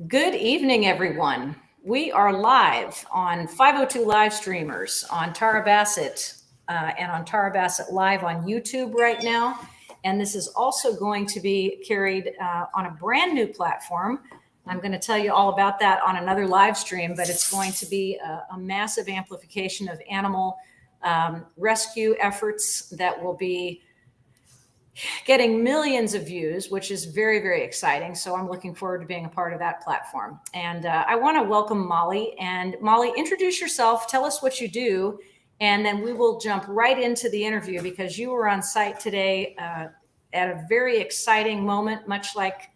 Good evening, everyone. We are live on 502 live streamers on Tara Bassett and on Tara Bassett Live on YouTube right now. And this is also going to be carried on a brand new platform. I'm going to tell you all about that on another live stream, but it's going to be a massive amplification of animal rescue efforts that will be getting millions of views, which is very, very exciting. So I'm looking forward to being a part of that platform. And I want to welcome Molly. And Molly, introduce yourself, tell us what you do, and then we will jump right into the interview because you were on site today at a very exciting moment, much like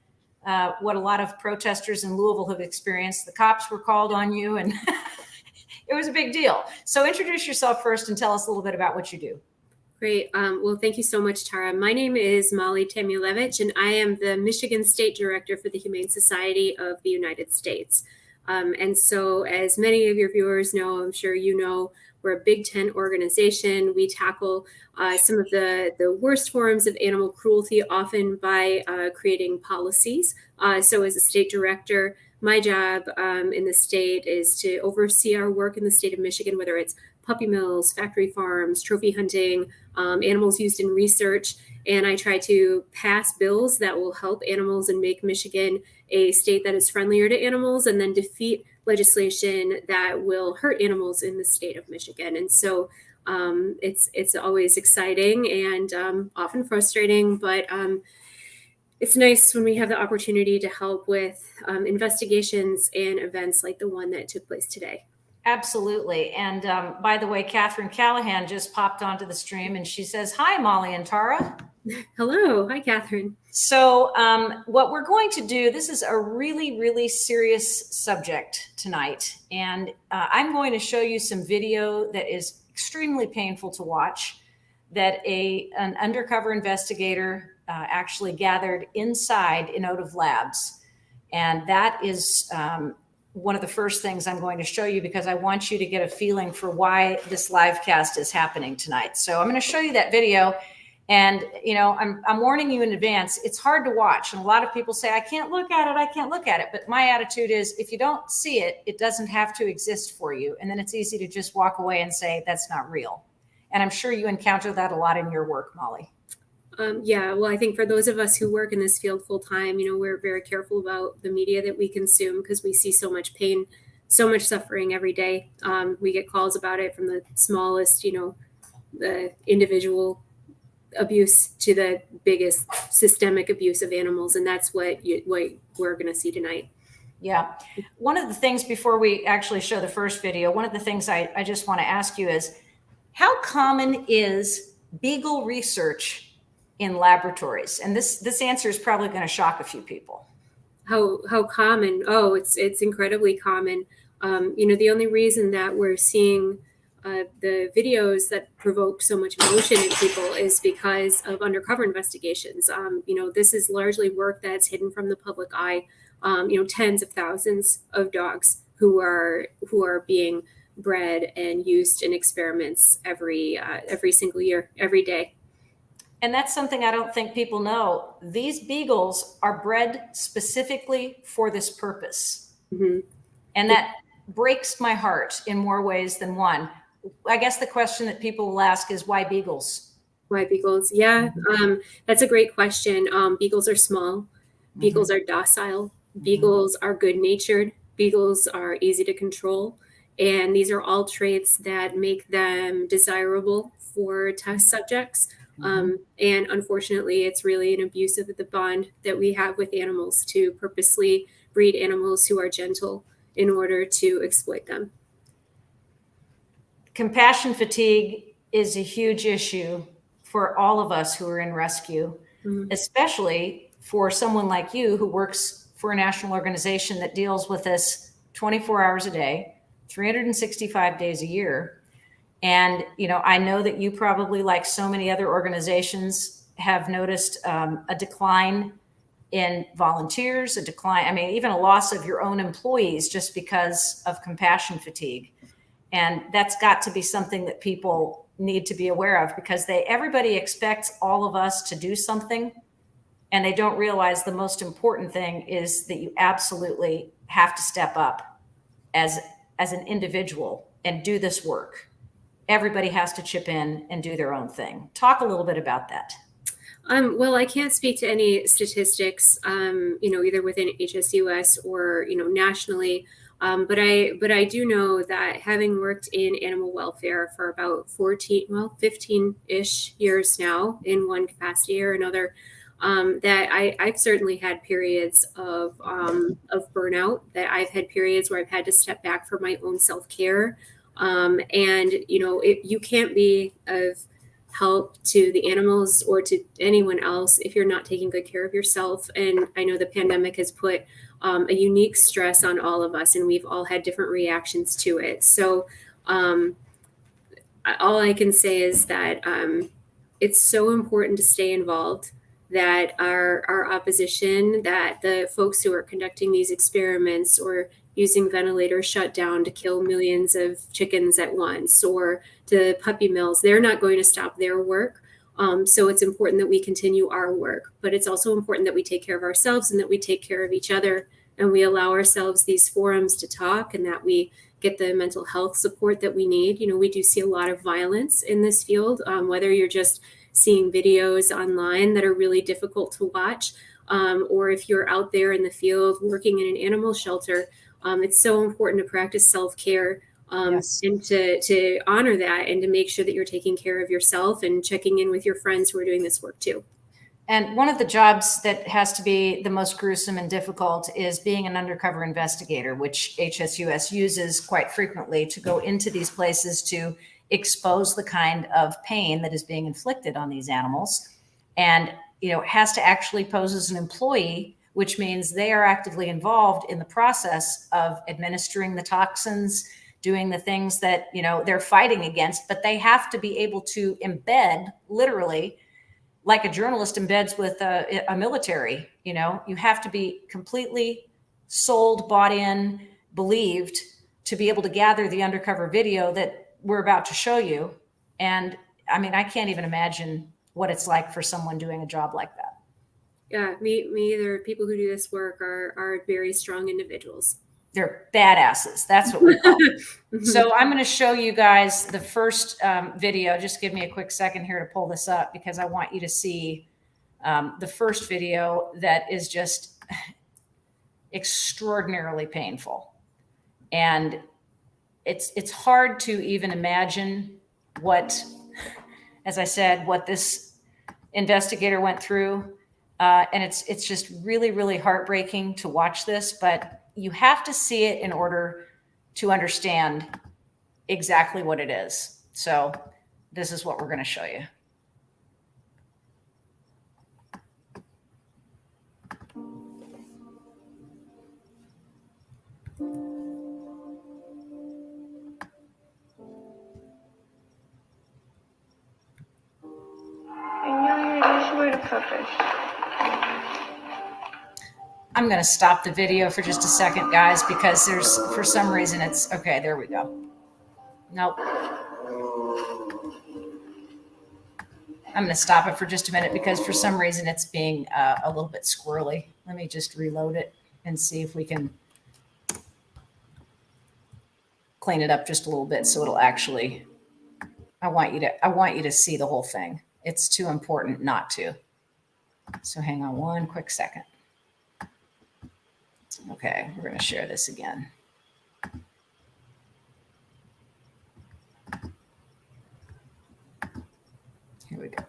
what a lot of protesters in Louisville have experienced. The cops were called on you and it was a big deal. So introduce yourself first and tell us a little bit about what you do. Great. Well, thank you so much, Tara. My name is Molly Tamulevich, and I am the Michigan State Director for the Humane Society of the United States. And so, as many of your viewers know, I'm sure you know, we're a Big Ten organization. We tackle some of the worst forms of animal cruelty, often by creating policies. So as a state director, my job in the state is to oversee our work in the state of Michigan, whether it's puppy mills, factory farms, trophy hunting, animals used in research. And I try to pass bills that will help animals and make Michigan a state that is friendlier to animals, and then defeat legislation that will hurt animals in the state of Michigan. And so it's always exciting and often frustrating, but it's nice when we have the opportunity to help with investigations and events like the one that took place today. Absolutely. And by the way, Catherine Callahan just popped onto the stream and she says, hi, Molly and Tara. Hello. Hi, Catherine. So what we're going to do, this is a really, really serious subject tonight. And I'm going to show you some video that is extremely painful to watch that an undercover investigator actually gathered inside Innovative Labs. And that is one of the first things I'm going to show you because I want you to get a feeling for why this live cast is happening tonight. So I'm going to show you that video. And, you know, I'm warning you in advance, it's hard to watch. And a lot of people say, I can't look at it. I can't look at it. But my attitude is if you don't see it, it doesn't have to exist for you. And then it's easy to just walk away and say, that's not real. And I'm sure you encounter that a lot in your work, Molly. Yeah, well, I think for those of us who work in this field full time, you know, we're very careful about the media that we consume because we see so much pain, so much suffering every day. We get calls about it from the smallest, you know, the individual abuse to the biggest systemic abuse of animals. And that's what we're going to see tonight. Yeah. One of the things before we actually show the first video, one of the things I just want to ask you is how common is Beagle research in laboratories? And this answer is probably going to shock a few people. How common? Oh, it's incredibly common. You know, the only reason that we're seeing the videos that provoke so much emotion in people is because of undercover investigations. You know, this is largely work that's hidden from the public eye. You know, tens of thousands of dogs who are being bred and used in experiments every single year, every day. And that's something I don't think people know. These beagles are bred specifically for this purpose. Mm-hmm. And that breaks my heart in more ways than one. I guess the question that people will ask is why beagles? Why beagles? Yeah, that's a great question. Beagles are small. Beagles are docile. Beagles are good-natured. Beagles are easy to control. And these are all traits that make them desirable for test subjects. And unfortunately, it's really an abuse of the bond that we have with animals to purposely breed animals who are gentle in order to exploit them. Compassion fatigue is a huge issue for all of us who are in rescue, especially for someone like you who works for a national organization that deals with this 24 hours a day, 365 days a year. And, you know, I know that you probably, like so many other organizations, have noticed a decline in volunteers, a decline, I mean, even a loss of your own employees just because of compassion fatigue. And that's got to be something that people need to be aware of because everybody expects all of us to do something And they don't realize the most important thing is that you absolutely have to step up as an individual and do this work. Everybody has to chip in and do their own thing. Talk a little bit about that. Well, I can't speak to any statistics, either within HSUS or, nationally. But I do know that having worked in animal welfare for about 15-ish years now in one capacity or another, that I've certainly had periods of burnout, that I've had periods where I've had to step back for my own self-care. And, you can't be of help to the animals or to anyone else if you're not taking good care of yourself. And I know the pandemic has put a unique stress on all of us, and we've all had different reactions to it. So all I can say is that it's so important to stay involved, that our opposition, that the folks who are conducting these experiments or using ventilators shut down to kill millions of chickens at once, or the puppy mills, they're not going to stop their work. So it's important that we continue our work, but it's also important that we take care of ourselves and that we take care of each other, and we allow ourselves these forums to talk, and that we get the mental health support that we need. We do see a lot of violence in this field, whether you're just seeing videos online that are really difficult to watch, or if you're out there in the field working in an animal shelter. It's so important to practice self-care, Yes. and to honor that, and to make sure that you're taking care of yourself and checking in with your friends who are doing this work too. And one of the jobs that has to be the most gruesome and difficult is being an undercover investigator, which HSUS uses quite frequently to go into these places to expose the kind of pain that is being inflicted on these animals. And, has to actually pose as an employee, which means they are actively involved in the process of administering the toxins, doing the things that, they're fighting against, but they have to be able to embed literally like a journalist embeds with a military. You have to be completely sold, bought in, believed to be able to gather the undercover video that we're about to show you. And I mean, I can't even imagine what it's like for someone doing a job like that. Yeah, me either. People who do this work are very strong individuals. They're badasses. That's what we call them. So I'm going to show you guys the first video. Just give me a quick second here to pull this up, because I want you to see the first video that is just extraordinarily painful. And it's hard to even imagine what, as I said, what this investigator went through. And it's just really, really heartbreaking to watch this, but you have to see it in order to understand exactly what it is. So this is what we're going to show you. I'm going to stop the video for just a second, guys, because for some reason it's okay. There we go. Nope. I'm going to stop it for just a minute because for some reason it's being a little bit squirrely. Let me just reload it and see if we can clean it up just a little bit so it'll actually, I want you to see the whole thing. It's too important not to. So hang on one quick second. Okay, we're going to share this again. Here we go.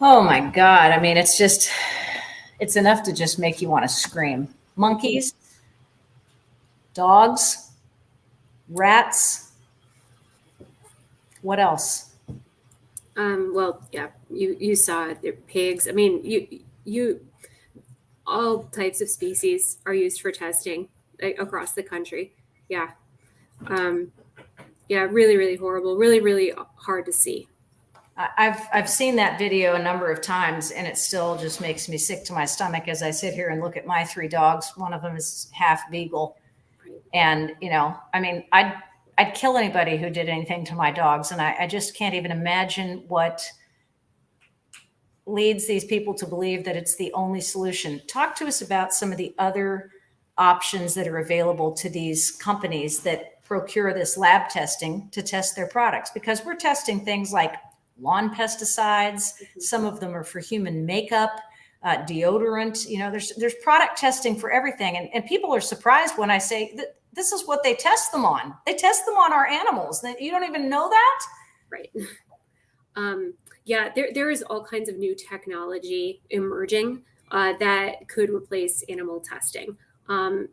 Oh my God. I mean, it's enough to just make you want to scream. Monkeys, dogs, rats. What else? Well, yeah, you saw it. They're pigs. I mean, you all types of species are used for testing across the country. Yeah. Um, yeah, really, really horrible. Really, really hard to see. I've seen that video a number of times, and it still just makes me sick to my stomach as I sit here and look at my three dogs. One of them is half Beagle, Right. and I mean, I'd kill anybody who did anything to my dogs, and I just can't even imagine what leads these people to believe that it's the only solution. Talk to us about some of the other options that are available to these companies that procure this lab testing to test their products, because we're testing things like lawn pesticides. Some of them are for human makeup, deodorant. There's product testing for everything. And people are surprised when I say that this is what they test them on. They test them on our animals. You don't even know that? Right. Yeah, there is all kinds of new technology emerging that could replace animal testing.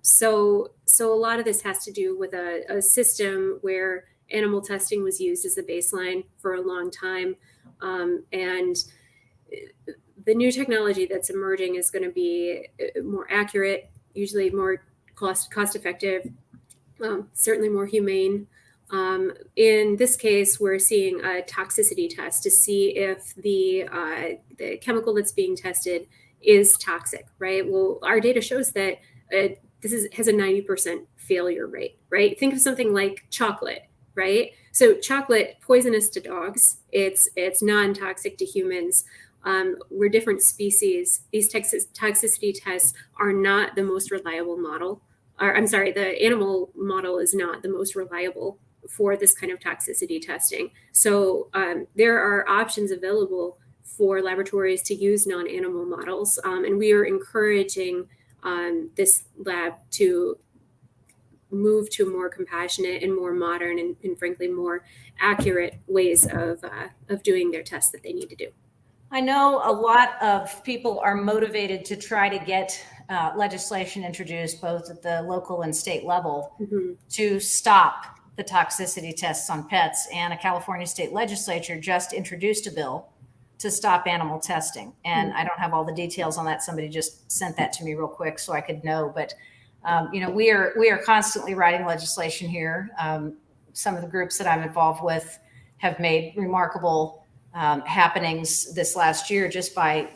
So a lot of this has to do with a system where animal testing was used as a baseline for a long time. And the new technology that's emerging is going to be more accurate, usually more cost effective, certainly more humane. In this case, we're seeing a toxicity test to see if the chemical that's being tested is toxic, right? Well, our data shows that has a 90% failure rate, right? Think of something like chocolate, right? So chocolate, poisonous to dogs. It's non-toxic to humans. We're different species. These toxicity tests are not the most reliable model. Or, I'm sorry, the animal model is not the most reliable for this kind of toxicity testing. So there are options available for laboratories to use non-animal models. And we are encouraging this lab to move to more compassionate and more modern and frankly more accurate ways of doing their tests that they need to do. I know a lot of people are motivated to try to get legislation introduced both at the local and state level to stop the toxicity tests on pets. And a California state legislature just introduced a bill to stop animal testing. And I don't have all the details on that. Somebody just sent that to me real quick so I could know. But we are constantly writing legislation here. Some of the groups that I'm involved with have made remarkable happenings this last year just by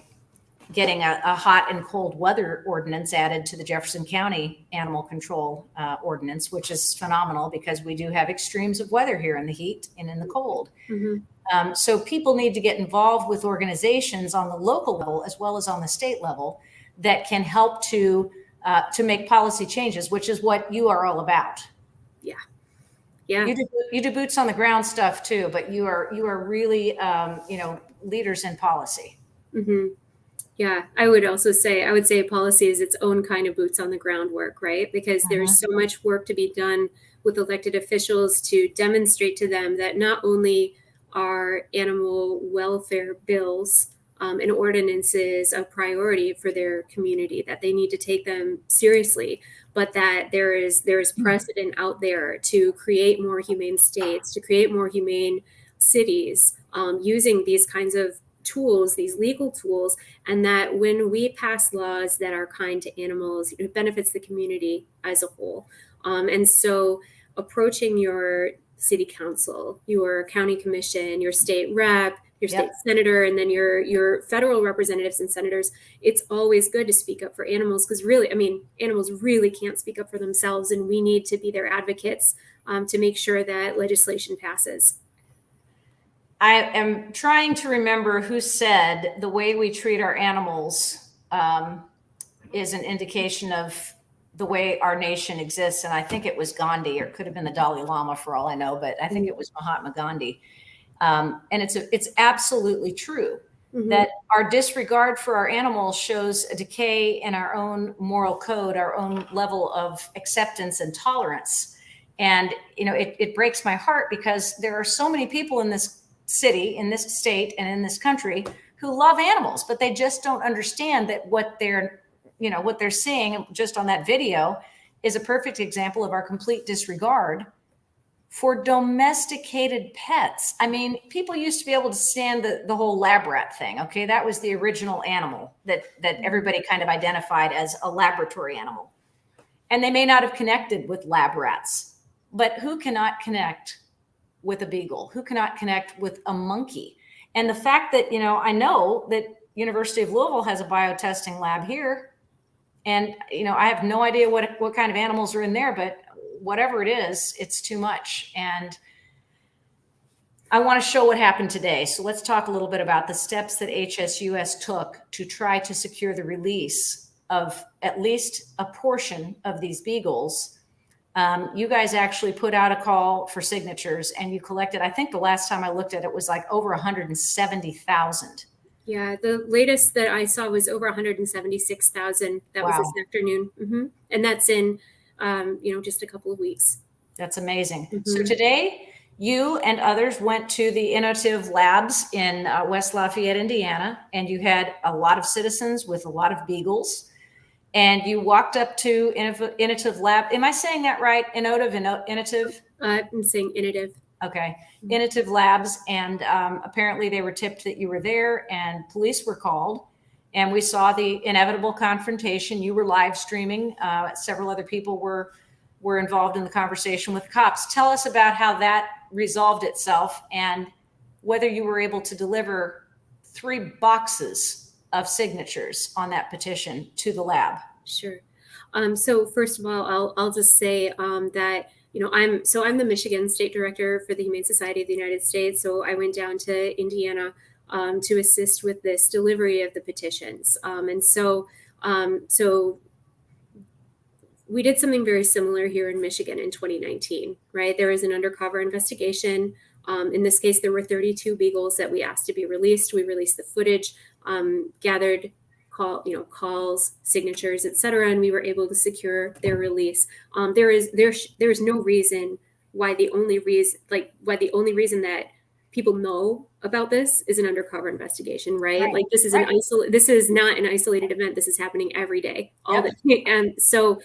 getting a hot and cold weather ordinance added to the Jefferson County Animal Control Ordinance, which is phenomenal because we do have extremes of weather here in the heat and in the cold. So people need to get involved with organizations on the local level as well as on the state level that can help to make policy changes, which is what you are all about. Yeah. Yeah. You do boots on the ground stuff too, but you are really leaders in policy. Yeah, I would say policy is its own kind of boots on the ground work, right? Because there's so much work to be done with elected officials to demonstrate to them that not only are animal welfare bills and ordinances a priority for their community, that they need to take them seriously, but that there is precedent out there to create more humane states, to create more humane cities using these kinds of tools, these legal tools, and that when we pass laws that are kind to animals, it benefits the community as a whole. And so approaching your city council, your county commission, your state rep, your state senator, and then your federal representatives and senators, it's always good to speak up for animals because really, I mean, animals really can't speak up for themselves, and we need to be their advocates to make sure that legislation passes. I am trying to remember who said the way we treat our animals is an indication of the way our nation exists. And I think it was Gandhi, or it could have been the Dalai Lama for all I know, but I think it was Mahatma Gandhi. And it's absolutely true that our disregard for our animals shows a decay in our own moral code, our own level of acceptance and tolerance. And, it breaks my heart because there are so many people in this city, in this state, and in this country who love animals, but they just don't understand that what they're seeing just on that video is a perfect example of our complete disregard for domesticated pets. I mean, people used to be able to stand the whole lab rat thing. Okay. That was the original animal that everybody kind of identified as a laboratory animal. And they may not have connected with lab rats, but who cannot connect with a beagle? Who cannot connect with a monkey? And the fact that, I know that University of Louisville has a biotesting lab here. And, I have no idea what kind of animals are in there, but whatever it is, it's too much. And I want to show what happened today. So let's talk a little bit about the steps that HSUS took to try to secure the release of at least a portion of these beagles. You guys actually put out a call for signatures and you collected, I think the last time I looked at it was like over 170,000. Yeah, the latest that I saw was over 176,000. That was this afternoon. Mm-hmm. And that's in, just a couple of weeks. That's amazing. Mm-hmm. So today, you and others went to the Innovative Labs in West Lafayette, Indiana, and you had a lot of citizens with a lot of beagles. And you walked up to Innovative Lab. Am I saying that right? Innovative? I'm saying Innovative. Okay. Innovative Labs. And apparently they were tipped that you were there and police were called. And we saw the inevitable confrontation. You were live streaming. Several other people were involved in the conversation with cops. Tell us about how that resolved itself and whether you were able to deliver 3 boxes of signatures on that petition to the lab. Sure. So first of all, I'll just say that, I'm the Michigan State Director for the Humane Society of the United States. So I went down to Indiana to assist with this delivery of the petitions. So we did something very similar here in Michigan in 2019, right? There was an undercover investigation. In this case, there were 32 beagles that we asked to be released. We released the footage, gathered calls, signatures, et cetera, and we were able to secure their release. There's no reason why the only reason that people know about this is an undercover investigation, right? Like this is this is not an isolated event. This is happening every day, all day. And so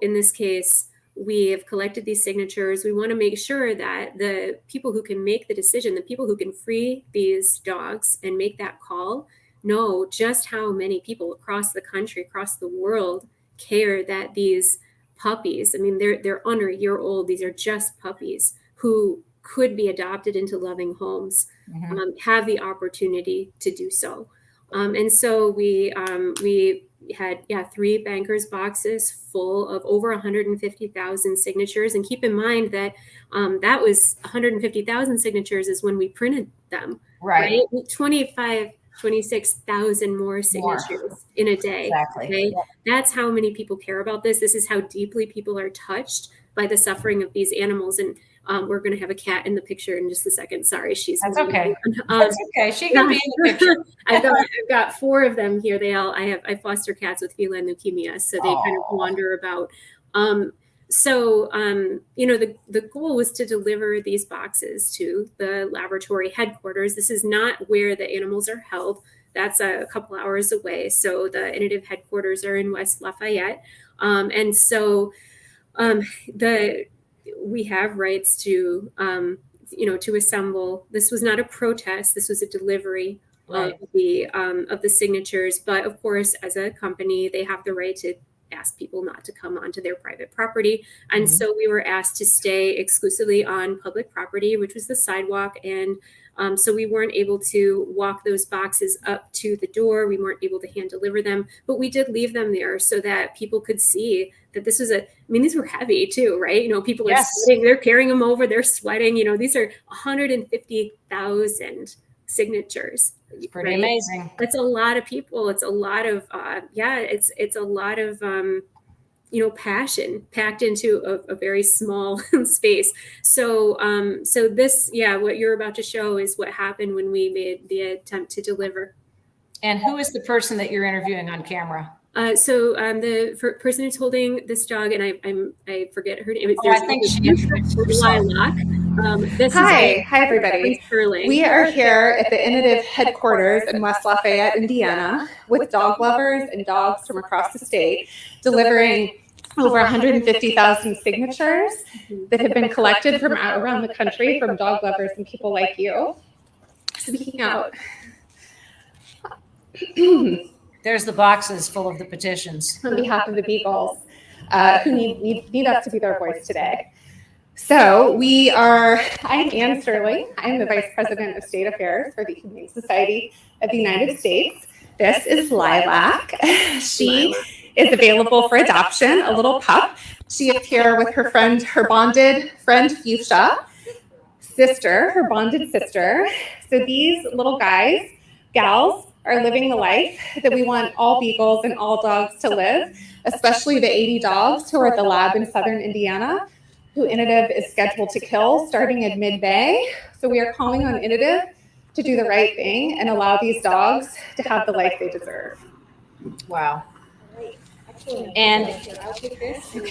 in this case, we have collected these signatures. We want to make sure that the people who can make the decision, the people who can free these dogs and make that call, know just how many people across the country, across the world care that these puppies, I mean, they're under a year old. These are just puppies who could be adopted into loving homes, have the opportunity to do so. And so we had 3 bankers boxes full of over 150,000 signatures. And keep in mind that that was 150,000 signatures is when we printed them, right? 26,000 more signatures in a day. Exactly. Right? Yep. That's how many people care about this. This is how deeply people are touched by the suffering of these animals. And we're going to have a cat in the picture in just a second. Sorry, That's okay. That's okay. She can be in the picture. I've got 4 of them here. I foster cats with feline leukemia, so they kind of wander about. The goal was to deliver these boxes to the laboratory headquarters. This is not where the animals are held. That's a couple hours away. So the Innovative headquarters are in West Lafayette. We have rights to assemble. This was not a protest. This was a delivery of the signatures. But of course, as a company, they have the right to ask people not to come onto their private property. And so we were asked to stay exclusively on public property, which was the sidewalk. And so we weren't able to walk those boxes up to the door. We weren't able to hand deliver them, but we did leave them there so that people could see that this was these were heavy too, right? People are sweating, they're carrying them over, they're sweating, these are 150,000 signatures. It's pretty amazing. That's a lot of people. It's a lot of, it's a lot of, passion packed into a very small space. So this, what you're about to show is what happened when we made the attempt to deliver. And who is the person that you're interviewing on camera? The person who's holding this dog, and I forget her name. I think she's Lilac. Hi, everybody. We are here at the Innovative headquarters in West Lafayette, Indiana, with dog lovers and dogs from across the state, delivering over 150,000 signatures that have been collected from around the country from dog lovers and people like you. Speaking out. There's the boxes full of the petitions. On behalf of the Beagles, who need us to be their voice today. So I'm Ann Sterling. I'm the Vice President of State Affairs for the Humane Society of the United States. This is Lilac. She is available for adoption, a little pup. She is here with her friend, her bonded friend, Fuchsia, her bonded sister. So these little gals, are living the life that we want all beagles and all dogs to live, especially the 80 dogs who are at the lab in southern Indiana, who Innovative is scheduled to kill starting in mid-May. So we are calling on Innovative to do the right thing and allow these dogs to have the life they deserve. Wow. And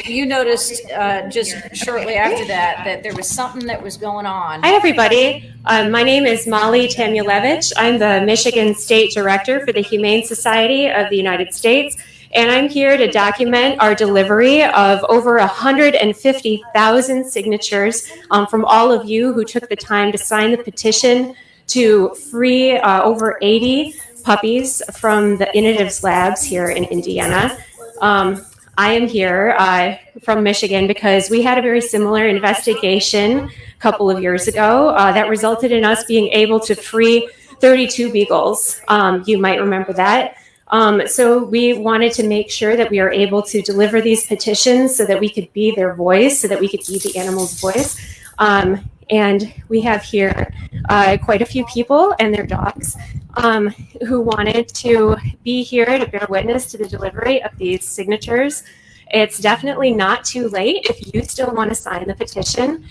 you noticed just shortly after that there was something that was going on. Hi, everybody. My name is Molly Tamulevich. I'm the Michigan State Director for the Humane Society of the United States, and I'm here to document our delivery of over 150,000 signatures from all of you who took the time to sign the petition to free over 80 puppies from the Innovatives labs here in Indiana. I am here from Michigan because we had a very similar investigation a couple of years ago that resulted in us being able to free 32 beagles. You might remember that. So we wanted to make sure that we are able to deliver these petitions so that we could be their voice, so that we could be the animal's voice. And we have here quite a few people and their dogs who wanted to be here to bear witness to the delivery of these signatures. It's definitely not too late if you still want to sign the petition.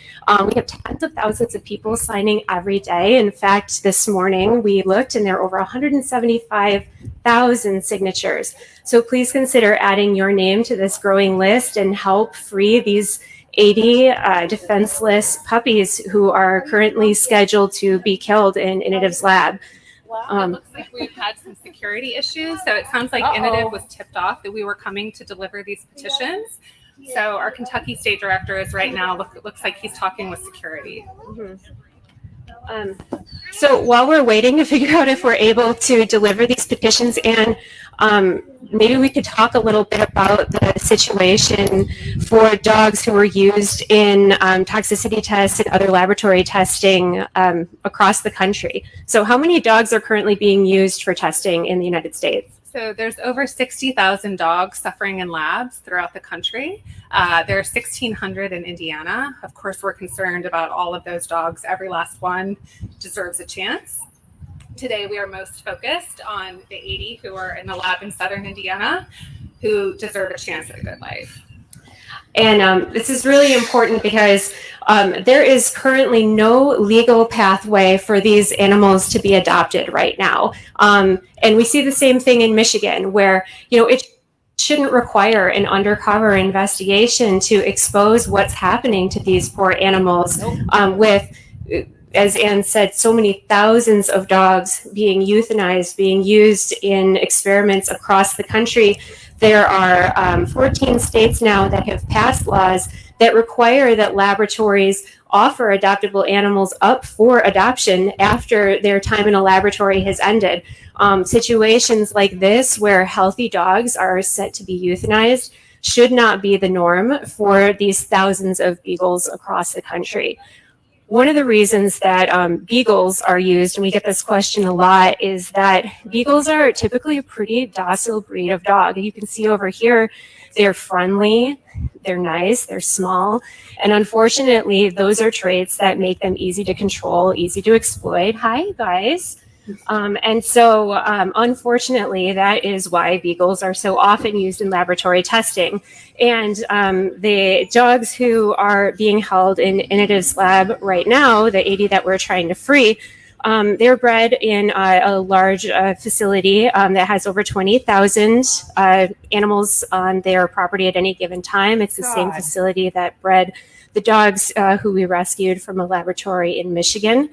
We have tens of thousands of people signing every day. In fact, this morning we looked and there are over 175,000 signatures. So please consider adding your name to this growing list and help free these 80 defenseless puppies who are currently scheduled to be killed in Innovative's lab. It looks like we've had some security issues, so it sounds like Innovative was tipped off that we were coming to deliver these petitions. So our Kentucky State Director is right now, looks like he's talking with security. So while we're waiting to figure out if we're able to deliver these petitions, and maybe we could talk a little bit about the situation for dogs who were used in toxicity tests and other laboratory testing across the country. So how many dogs are currently being used for testing in the United States? So there's over 60,000 dogs suffering in labs throughout the country. There are 1,600 in Indiana. Of course, we're concerned about all of those dogs. Every last one deserves a chance. Today, we are most focused on the 80 who are in the lab in southern Indiana who deserve a chance at a good life. And this is really important because there is currently no legal pathway for these animals to be adopted right now. And we see the same thing in Michigan, where, it shouldn't require an undercover investigation to expose what's happening to these poor animals with, as Anne said, so many thousands of dogs being euthanized, being used in experiments across the country. There are 14 states now that have passed laws that require that laboratories offer adoptable animals up for adoption after their time in a laboratory has ended. Situations like this, where healthy dogs are set to be euthanized, should not be the norm for these thousands of beagles across the country. One of the reasons that beagles are used, and we get this question a lot, is that beagles are typically a pretty docile breed of dog. You can see over here, they're friendly, they're nice, they're small, and unfortunately, those are traits that make them easy to control, easy to exploit. Hi, guys. And so, unfortunately, that is why beagles are so often used in laboratory testing. And the dogs who are being held in Innovative's lab right now, the 80 that we're trying to free, they're bred in a large facility that has over 20,000 animals on their property at any given time. It's the same facility that bred the dogs who we rescued from a laboratory in Michigan.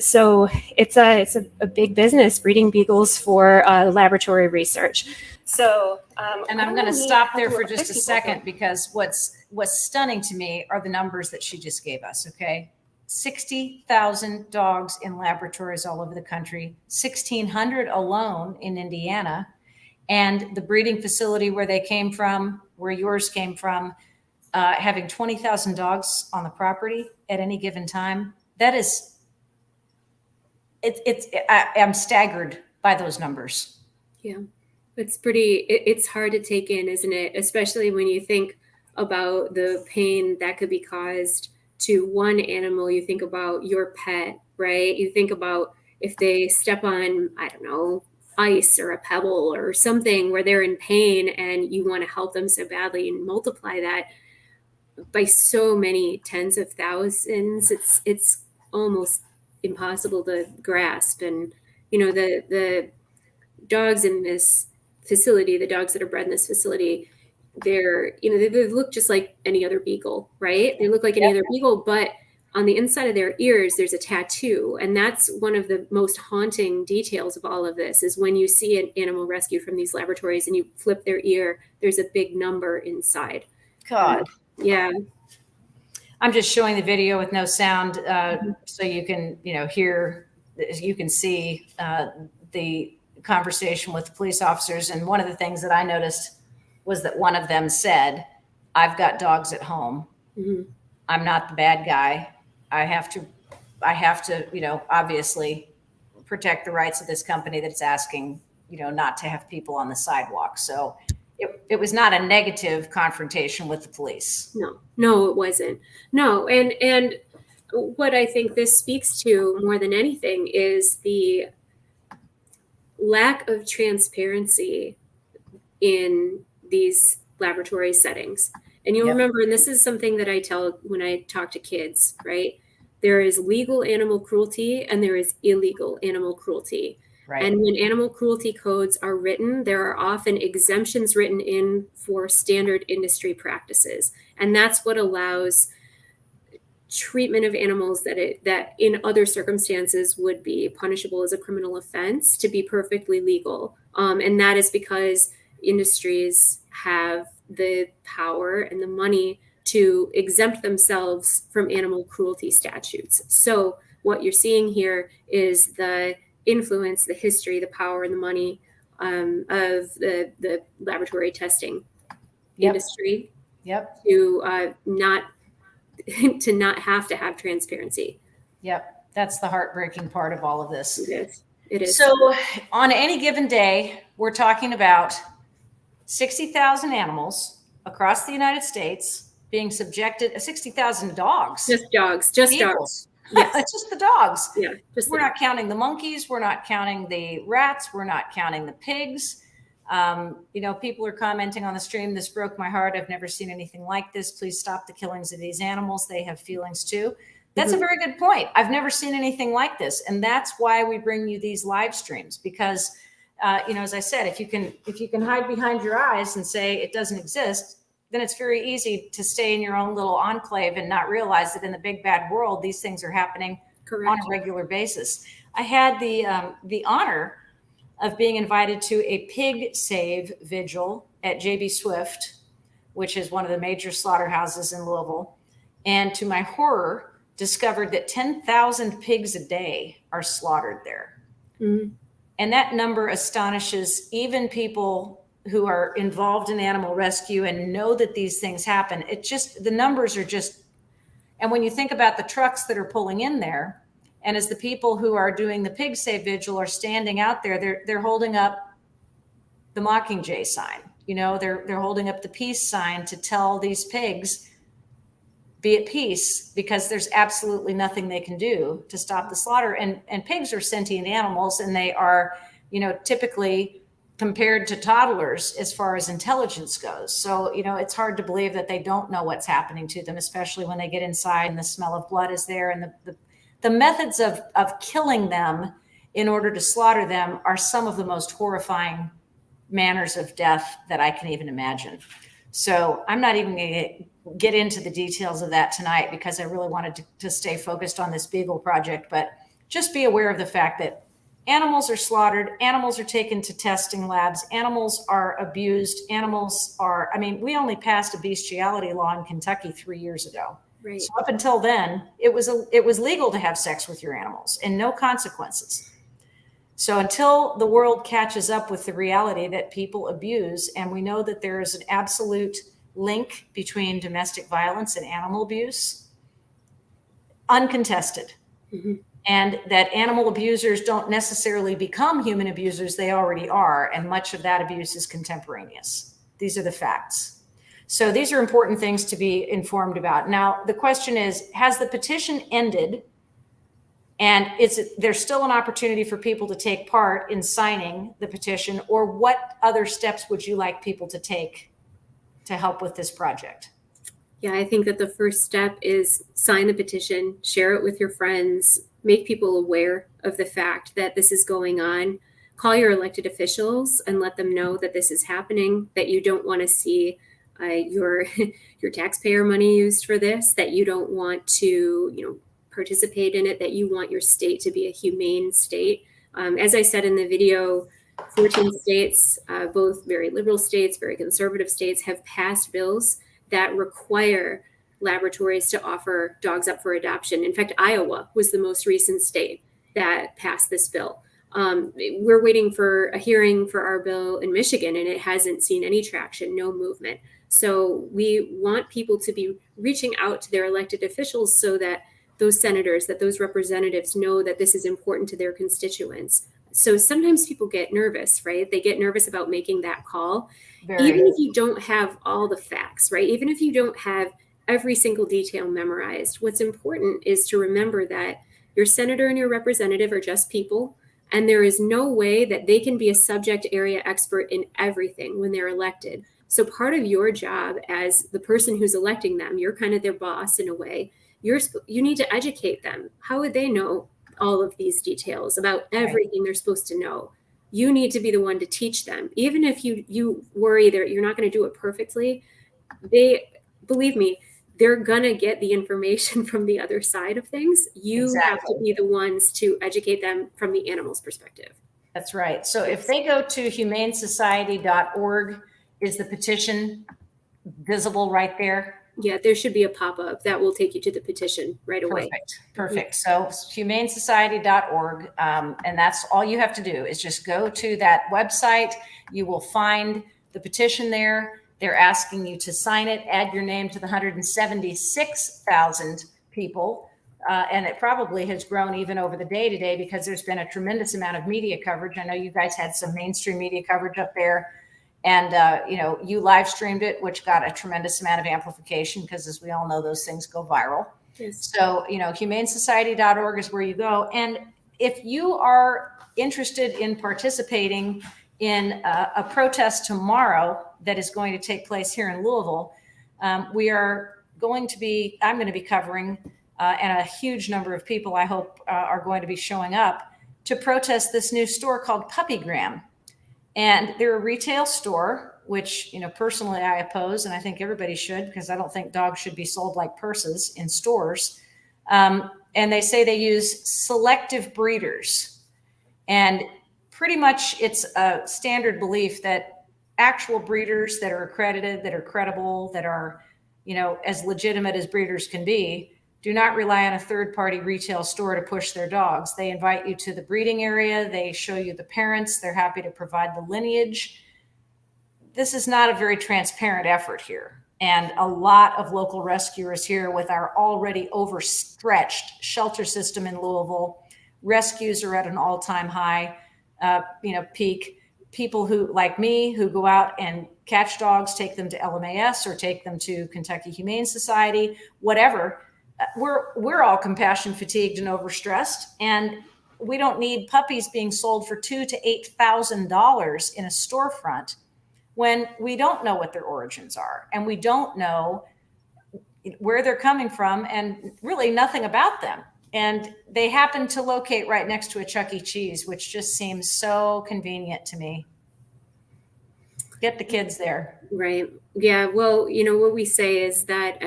So it's a big business breeding beagles for laboratory research. So and I'm going to stop there for just a second, because what's stunning to me are the numbers that she just gave us. Okay. 60,000 dogs in laboratories all over the country, 1,600 alone in Indiana, and the breeding facility where they came from, where yours came from, having 20,000 dogs on the property at any given time. That is, I'm staggered by those numbers. Yeah, it's hard to take in, isn't it? Especially when you think about the pain that could be caused to one animal. You think about your pet, right? You think about if they step on, I don't know, ice or a pebble or something where they're in pain and you want to help them so badly, and multiply that by so many tens of thousands. It's almost impossible to grasp. And the dogs in this facility, the dogs that are bred in this facility, they look just like any other beagle, right? They look like any other beagle, but on the inside of their ears, there's a tattoo. And that's one of the most haunting details of all of this, is when you see an animal rescued from these laboratories and you flip their ear, there's a big number inside. God. Yeah. I'm just showing the video with no sound, so you can, hear, you can see the conversation with the police officers. And one of the things that I noticed was that one of them said, "I've got dogs at home. Mm-hmm. I'm not the bad guy. I have to, obviously protect the rights of this company that's asking, not to have people on the sidewalk." So it was not a negative confrontation with the police. No, it wasn't. No. And what I think this speaks to more than anything is the lack of transparency in these laboratory settings. And you'll remember, and this is something that I tell when I talk to kids, right? There is legal animal cruelty and there is illegal animal cruelty. Right. And when animal cruelty codes are written, there are often exemptions written in for standard industry practices. And that's what allows treatment of animals that in other circumstances would be punishable as a criminal offense to be perfectly legal. And that is because industries have the power and the money to exempt themselves from animal cruelty statutes. So what you're seeing here is the influence, the history, the power, and the money of the laboratory testing industry to not have to have transparency. Yep. That's the heartbreaking part of all of this. It is. So on any given day, we're talking about 60,000 animals across the United States being subjected, 60,000 dogs. Just dogs. Yes. It's just the dogs. Yeah. We're not counting the monkeys. We're not counting the rats. We're not counting the pigs. People are commenting on the stream. "This broke my heart. I've never seen anything like this. Please stop the killings of these animals. They have feelings too." That's a very good point. I've never seen anything like this. And that's why we bring you these live streams, because, as I said, if you can hide behind your eyes and say it doesn't exist, then it's very easy to stay in your own little enclave and not realize that in the big bad world, these things are happening on a regular basis. I had the honor of being invited to a pig save vigil at JB Swift, which is one of the major slaughterhouses in Louisville. And to my horror, discovered that 10,000 pigs a day are slaughtered there. Mm-hmm. And that number astonishes even people who are involved in animal rescue and know that these things happen. The numbers are just, and when you think about the trucks that are pulling in there, and as the people who are doing the pig save vigil are standing out there, they're holding up the Mockingjay sign. They're holding up the peace sign to tell these pigs, be at peace, because there's absolutely nothing they can do to stop the slaughter. And pigs are sentient animals, and they are, typically compared to toddlers as far as intelligence goes. So, it's hard to believe that they don't know what's happening to them, especially when they get inside and the smell of blood is there. And the methods of killing them in order to slaughter them are some of the most horrifying manners of death that I can even imagine. So I'm not even going to get into the details of that tonight because I really wanted to stay focused on this Beagle project, but just be aware of the fact that animals are slaughtered, animals are taken to testing labs, animals are abused, we only passed a bestiality law in Kentucky 3 years ago. Right. So up until then, it was legal to have sex with your animals and no consequences. So until the world catches up with the reality that people abuse, and we know that there is an absolute link between domestic violence and animal abuse, uncontested, and that animal abusers don't necessarily become human abusers, they already are, and much of that abuse is contemporaneous. These are the facts. So these are important things to be informed about. Now, the question is, has the petition ended? And there's still an opportunity for people to take part in signing the petition, or what other steps would you like people to take to help with this project? Yeah, I think that the first step is sign the petition, share it with your friends, make people aware of the fact that this is going on. Call your elected officials and let them know that this is happening, that you don't want to see your taxpayer money used for this, that you don't want to, participate in it, that you want your state to be a humane state. As I said in the video, 14 states, both very liberal states, very conservative states, have passed bills that require laboratories to offer dogs up for adoption. In fact, Iowa was the most recent state that passed this bill. We're waiting for a hearing for our bill in Michigan, and it hasn't seen any traction, no movement. So we want people to be reaching out to their elected officials so that those senators, that those representatives know that this is important to their constituents. So sometimes people get nervous, right? They get nervous about making that call. Even if you don't have all the facts, right? Even if you don't have every single detail memorized, what's important is to remember that your senator and your representative are just people, and there is no way that they can be a subject area expert in everything when they're elected. So part of your job as the person who's electing them, you're kind of their boss in a way, you need to educate them. How would they know all of these details about everything they're supposed to know? You need to be the one to teach them. Even if you worry that you're not going to do it perfectly, believe me, they're going to get the information from the other side of things. You have to be the ones to educate them from the animal's perspective. That's right. So if they go to humanesociety.org, is the petition visible right there? Yeah, there should be a pop-up that will take you to the petition right away. Perfect. So humanesociety.org, and that's all you have to do is just go to that website. You will find the petition there. They're asking you to sign it, add your name to the 176,000 people. And it probably has grown even over the day today because there's been a tremendous amount of media coverage. I know you guys had some mainstream media coverage up there. And, you live streamed it, which got a tremendous amount of amplification because, as we all know, those things go viral. Yes. So, humanesociety.org is where you go. And if you are interested in participating in a protest tomorrow that is going to take place here in Louisville, I'm going to be covering, and a huge number of people, I hope, are going to be showing up to protest this new store called Puppygram. And they're a retail store, which, personally I oppose, and I think everybody should, because I don't think dogs should be sold like purses in stores. And they say they use selective breeders. And pretty much it's a standard belief that actual breeders that are accredited, that are credible, that are, as legitimate as breeders can be, do not rely on a third-party retail store to push their dogs. They invite you to the breeding area. They show you the parents. They're happy to provide the lineage. This is not a very transparent effort here. And a lot of local rescuers here, with our already overstretched shelter system in Louisville, rescues are at an all-time high, peak. People who, like me, who go out and catch dogs, take them to LMAS or take them to Kentucky Humane Society, whatever. We're all compassion fatigued and overstressed, and we don't need puppies being sold for $2,000 to $8,000 in a storefront when we don't know what their origins are, and we don't know where they're coming from, and really nothing about them. And they happen to locate right next to a Chuck E. Cheese, which just seems so convenient to me. Get the kids there. Right. Yeah. Well, what we say is that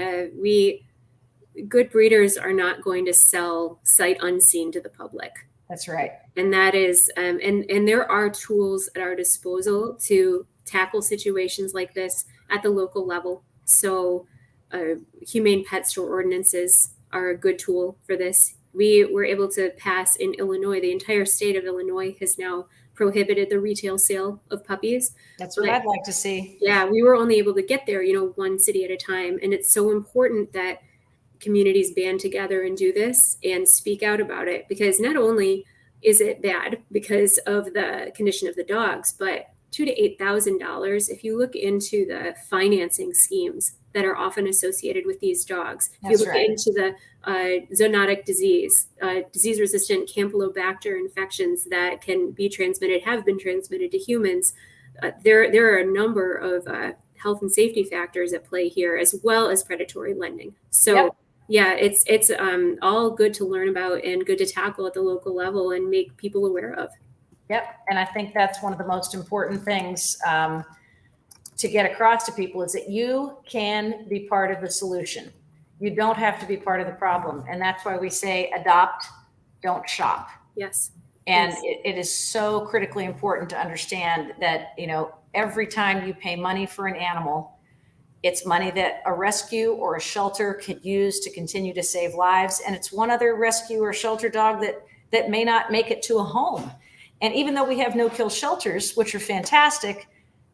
good breeders are not going to sell sight unseen to the public. That's right. And that is, and there are tools at our disposal to tackle situations like this at the local level. So humane pet store ordinances are a good tool for this. We were able to pass in Illinois, the entire state of Illinois has now prohibited the retail sale of puppies. That's what I'd like to see. Yeah, we were only able to get there, one city at a time. And it's so important that communities band together and do this and speak out about it, because not only is it bad because of the condition of the dogs, but $2,000 to $8,000 if you look into the financing schemes that are often associated with these dogs. If you look into the zoonotic disease-resistant Campylobacter infections that can be transmitted, have been transmitted to humans, there are a number of health and safety factors at play here, as well as predatory lending. So yeah, it's all good to learn about and good to tackle at the local level and make people aware of. Yep. And I think that's one of the most important things to get across to people, is that you can be part of the solution. You don't have to be part of the problem. And that's why we say adopt, don't shop. Yes. And it is so critically important to understand that, every time you pay money for an animal, it's money that a rescue or a shelter could use to continue to save lives. And it's one other rescue or shelter dog that may not make it to a home. And even though we have no-kill shelters, which are fantastic,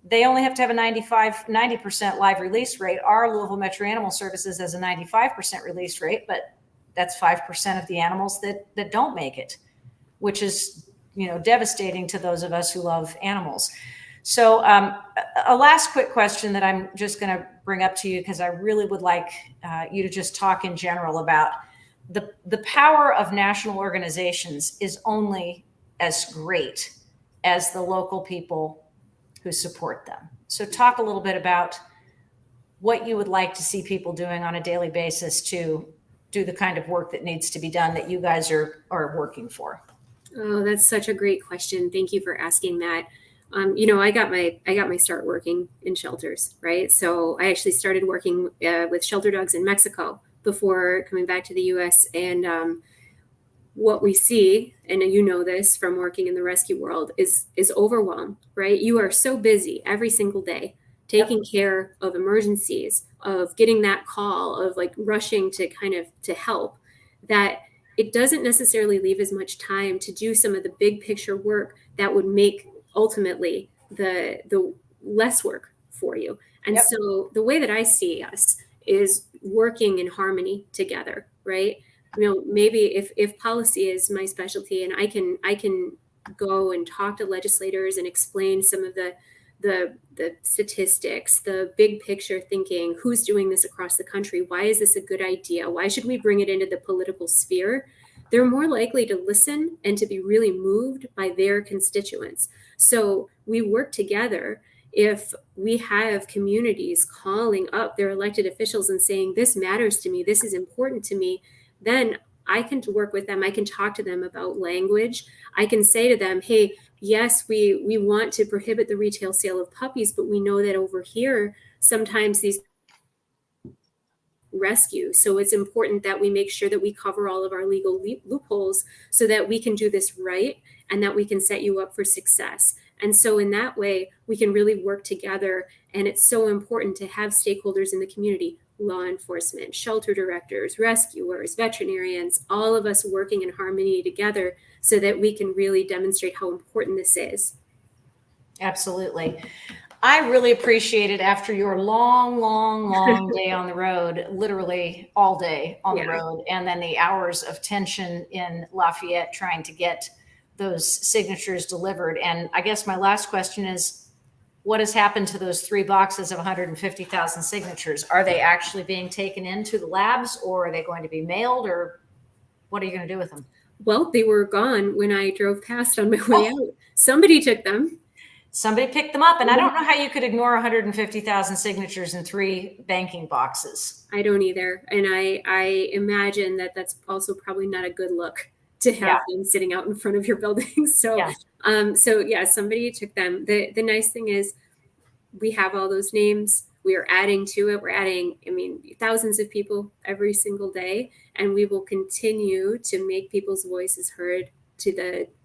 they only have to have a 90% live release rate. Our Louisville Metro Animal Services has a 95% release rate, but that's 5% of the animals that don't make it, which is, devastating to those of us who love animals. So a last quick question that I'm just going to bring up to you, because I really would like you to just talk in general about the power of national organizations is only as great as the local people who support them. So talk a little bit about what you would like to see people doing on a daily basis to do the kind of work that needs to be done that you guys are working for. Oh, that's such a great question. Thank you for asking that. I got my start working in shelters, right? So I actually started working with shelter dogs in Mexico before coming back to the U.S. And what we see, and you know this from working in the rescue world, is overwhelm, right? You are so busy every single day taking care of emergencies, of getting that call, of like rushing to help, that it doesn't necessarily leave as much time to do some of the big picture work that would make ultimately the less work for you. And so the way that I see us is working in harmony together, right? Maybe if policy is my specialty and I can go and talk to legislators and explain some of the statistics, the big picture thinking, who's doing this across the country? Why is this a good idea? Why should we bring it into the political sphere? They're more likely to listen and to be really moved by their constituents. So we work together. If we have communities calling up their elected officials and saying, this matters to me, this is important to me, then I can work with them. I can talk to them about language. I can say to them, hey, yes, we want to prohibit the retail sale of puppies, but we know that over here, sometimes these rescue. So it's important that we make sure that we cover all of our legal loopholes so that we can do this right and that we can set you up for success. And so in that way, we can really work together. And it's so important to have stakeholders in the community, law enforcement, shelter directors, rescuers, veterinarians, all of us working in harmony together so that we can really demonstrate how important this is. Absolutely. I really appreciate it after your long day on the road, literally all day on the road, and then the hours of tension in Lafayette trying to get those signatures delivered. And I guess my last question is, what has happened to those 3 boxes of 150,000 signatures? Are they actually being taken into the labs, or are they going to be mailed, or what are you going to do with them? Well, they were gone when I drove past on my way out. Somebody took them. Somebody picked them up, and I don't know how you could ignore 150,000 signatures in 3 banking boxes. I don't either. And I imagine that that's also probably not a good look to have them sitting out in front of your building. So, somebody took them. The nice thing is we have all those names. We are adding to it. We're adding, I mean, thousands of people every single day, and we will continue to make people's voices heard to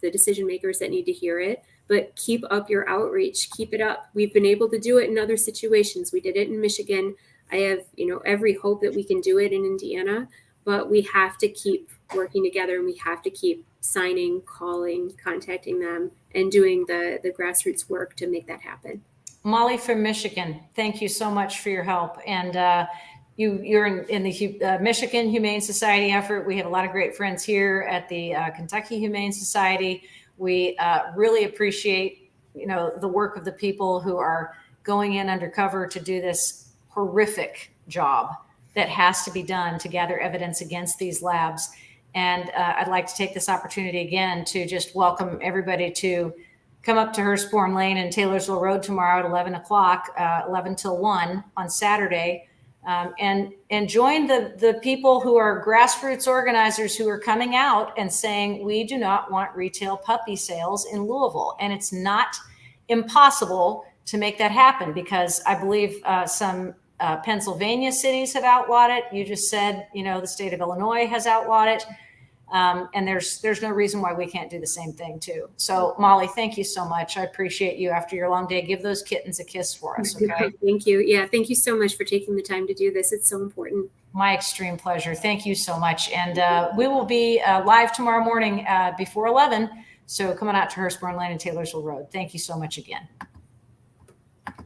the decision makers that need to hear it. But keep up your outreach. Keep it up. We've been able to do it in other situations. We did it in Michigan. I have, every hope that we can do it in Indiana, but we have to keep working together, and we have to keep signing, calling, contacting them, and doing the grassroots work to make that happen. Molly from Michigan, thank you so much for your help. And you're in the Michigan Humane Society effort. We have a lot of great friends here at the Kentucky Humane Society. We really appreciate, the work of the people who are going in undercover to do this horrific job that has to be done to gather evidence against these labs. And I'd like to take this opportunity again to just welcome everybody to come up to Hurstbourne Lane and Taylorsville Road tomorrow at 11 o'clock, 11 till 1 on Saturday. And join the people who are grassroots organizers who are coming out and saying, we do not want retail puppy sales in Louisville. And it's not impossible to make that happen, because I believe some Pennsylvania cities have outlawed it. You just said, the state of Illinois has outlawed it. And there's no reason why we can't do the same thing too. So Molly, thank you so much. I appreciate you after your long day. Give those kittens a kiss for us. Okay. Thank you. Yeah. Thank you so much for taking the time to do this. It's so important. My extreme pleasure. Thank you so much. And we will be live tomorrow morning before 11. So come on out to Hurstbourne Lane and Taylorsville Road. Thank you so much again.